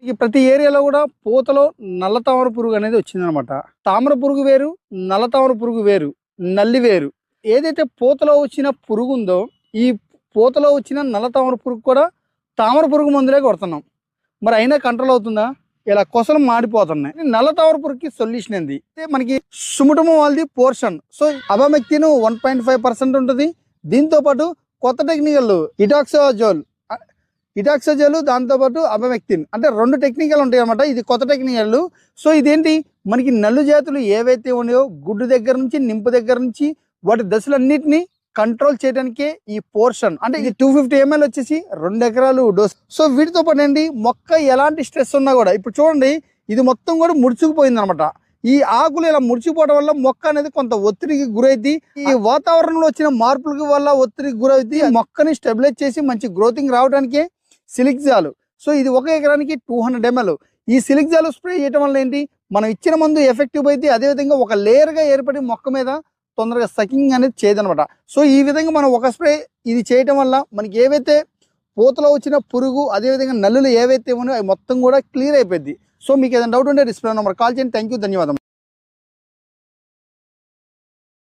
ఈ ప్రతి ఏరియాలో కూడా పూతలో నల్ల తామర పురుగు అనేది వచ్చిందనమాట. తామర పురుగు వేరు, నల్ల తామర పురుగు వేరు, నల్లి వేరు. ఏదైతే పూతలో వచ్చిన పురుగు ఉందో ఈ పూతలో వచ్చిన నల్ల తామర పురుగు కూడా తామర పురుగు మందులే కొడుతున్నాం. మరి అయినా కంట్రోల్ అవుతుందా? ఇలా కొసలు మాడిపోతున్నాయి. నల్ల తామర పురుగుకి సొల్యూషన్ ఏంది? మనకి సుముటము వాళ్ళది పోర్షన్. సో అబామెక్టిన్ 1.5% ఉంటుంది. దీంతో పాటు కొత్త టెక్నికల్ ఇటాక్సోజోల్ దాంతోపాటు అబామెక్టిన్ అంటే 2 టెక్నికల్ ఉంటాయి అన్నమాట. ఇది కొత్త టెక్నికల్. సో ఇదేంటి, మనకి నల్లు జాతులు ఏవైతే ఉన్నాయో గుడ్డు దగ్గర నుంచి నింపు దగ్గర నుంచి వాటి దశలన్నిటిని కంట్రోల్ చేయడానికే ఈ పోర్షన్. అంటే ఇది 250 ml వచ్చేసి 2 ఎకరాలు డోస్. సో వీటితో పాటు ఏంటి, మొక్క ఎలాంటి స్ట్రెస్ ఉన్నా కూడా ఇప్పుడు చూడండి ఇది మొత్తం కూడా ముడుచుకుపోయింది అనమాట. ఈ ఆకులు ఇలా ముడిచిపోవడం వల్ల మొక్క అనేది కొంత ఒత్తిడికి గురైద్ది. ఈ వాతావరణంలో వచ్చిన మార్పులకి వల్ల ఒత్తిడికి గురైద్ది. మొక్కని స్టెబిలైజ్ చేసి మంచి గ్రోతింగ్ రావడానికి సిలిక్జాలు. సో ఇది 1 ఎకరానికి 200 ml. ఈ సిలిక్జాలు స్ప్రే చేయడం వల్ల ఏంటి, మనం ఇచ్చిన మందు ఎఫెక్టివ్ అయితే అదేవిధంగా ఒక లేయర్గా ఏర్పడి మొక్క మీద తొందరగా సకింగ్ అనేది చేయదనమాట. సో ఈ విధంగా మనం ఒక స్ప్రే ఇది చేయటం వల్ల మనకి ఏవైతే పూతలో వచ్చిన పురుగు అదేవిధంగా నల్లులు ఏవైతే ఉన్నాయో అవి మొత్తం కూడా క్లియర్ అయిపోద్ది. సో మీకు ఏదైనా డౌట్ ఉంటే డిస్ప్లే నెంబర్ కాల్ చేయండి. థ్యాంక్ యూ, ధన్యవాదం.